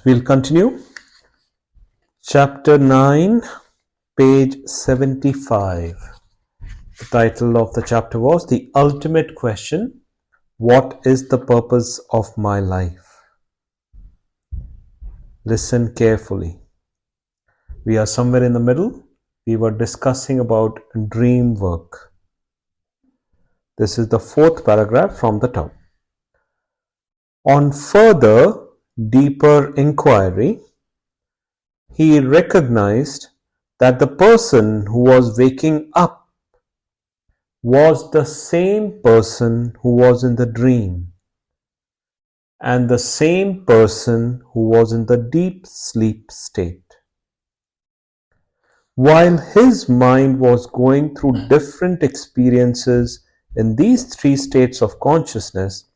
We'll continue. Chapter 9, page 75. The title of the chapter was The Ultimate Question: What is the purpose of my life? Listen carefully. We are somewhere in the middle. We were discussing about dream work. This is the fourth paragraph from the top. On further, deeper inquiry, he recognized that the person who was waking up was the same person who was in the dream, and the same person who was in the deep sleep state. While his mind was going through different experiences in these three states of consciousness,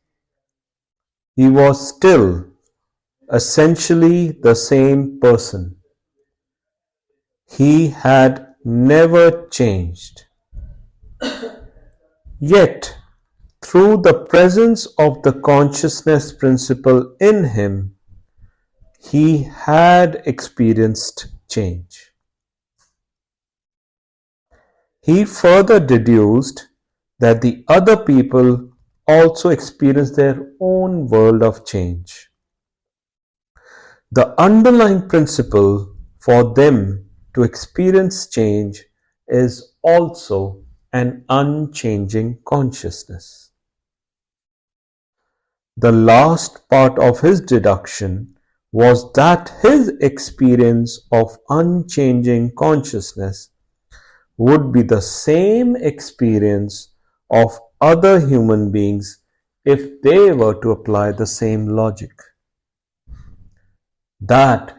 he was still essentially the same person. He had never changed. Yet, through the presence of the consciousness principle in him, he had experienced change. He further deduced that the other people also experienced their own world of change. The underlying principle for them to experience change is also an unchanging consciousness. The last part of his deduction was that his experience of unchanging consciousness would be the same experience of other human beings if they were to apply the same logic. That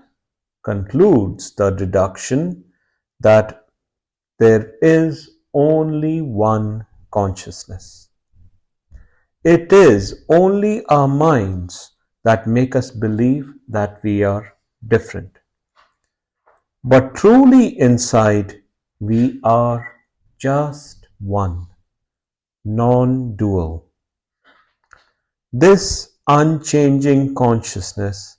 concludes the deduction that there is only one consciousness. It is only our minds that make us believe that we are different. But truly inside, we are just one, non-dual. This unchanging consciousness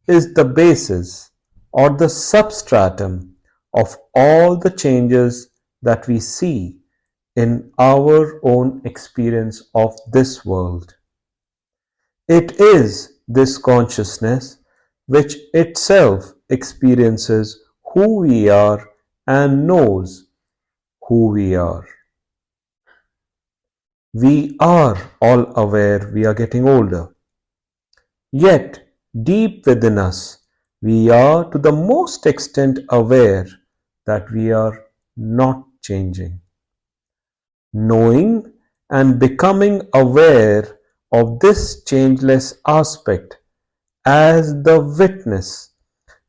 is the basis or the substratum of all the changes that we see in our own experience of this world. It is this consciousness which itself experiences who we are and knows who we are. We are all aware we are getting older. Yet, deep within us, we are to the most extent aware that we are not changing. Knowing and becoming aware of this changeless aspect as the witness,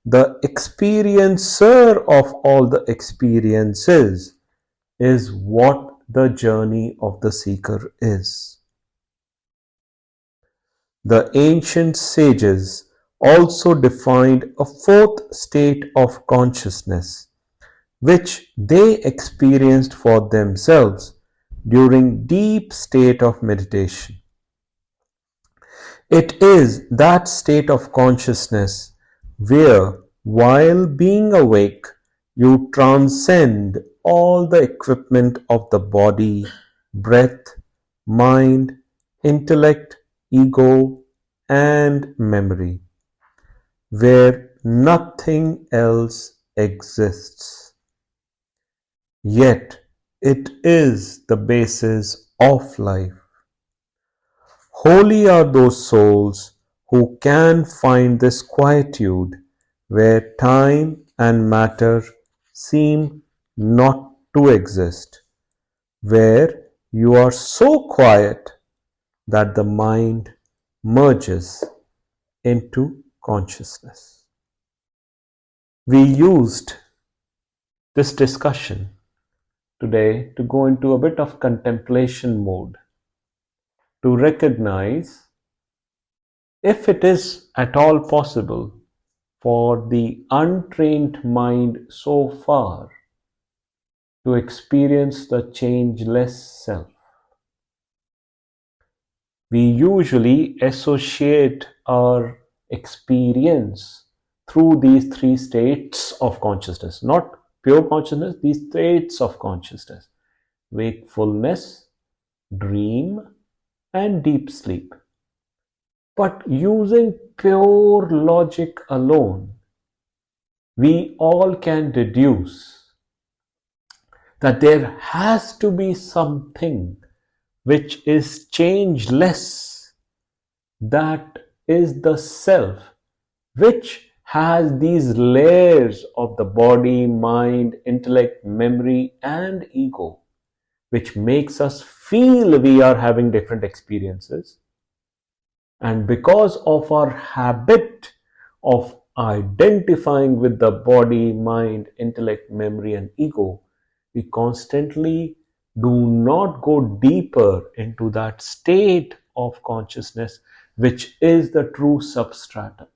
the experiencer of all the experiences, is what the journey of the seeker is. The ancient sages also defined a fourth state of consciousness, which they experienced for themselves during deep state of meditation. It is that state of consciousness where, while being awake, you transcend all the equipment of the body, breath, mind, intellect, ego, and memory, where nothing else exists. Yet it is the basis of life. Holy are those souls who can find this quietude where time and matter seem not to exist, where you are so quiet that the mind merges into consciousness. We used this discussion today to go into a bit of contemplation mode, to recognize if it is at all possible for the untrained mind so far to experience the changeless self. We usually associate our experience through these three states of consciousness, not pure consciousness, these states of consciousness: wakefulness, dream, and deep sleep. But using pure logic alone, we all can deduce that there has to be something which is changeless, that is the self, which has these layers of the body, mind, intellect, memory, and ego, which makes us feel we are having different experiences. And because of our habit of identifying with the body, mind, intellect, memory, and ego, we constantly do not go deeper into that state of consciousness, which is the true substratum.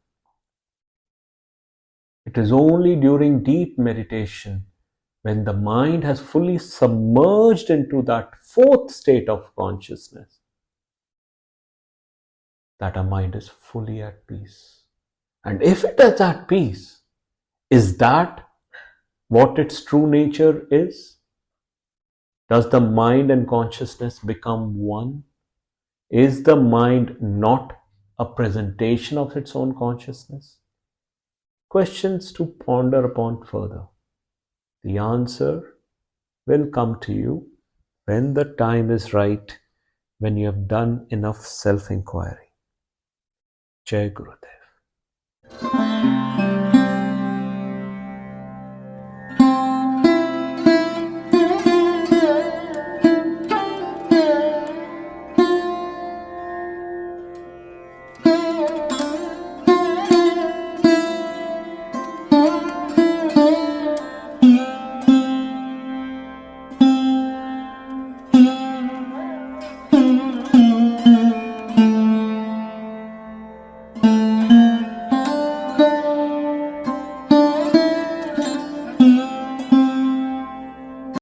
It is only during deep meditation, when the mind has fully submerged into that fourth state of consciousness, that our mind is fully at peace. And if it is at peace, is that what its true nature is? Does the mind and consciousness become one? Is the mind not a presentation of its own consciousness? Questions to ponder upon further. The answer will come to you when the time is right, when you have done enough self-inquiry. Jai Gurudev.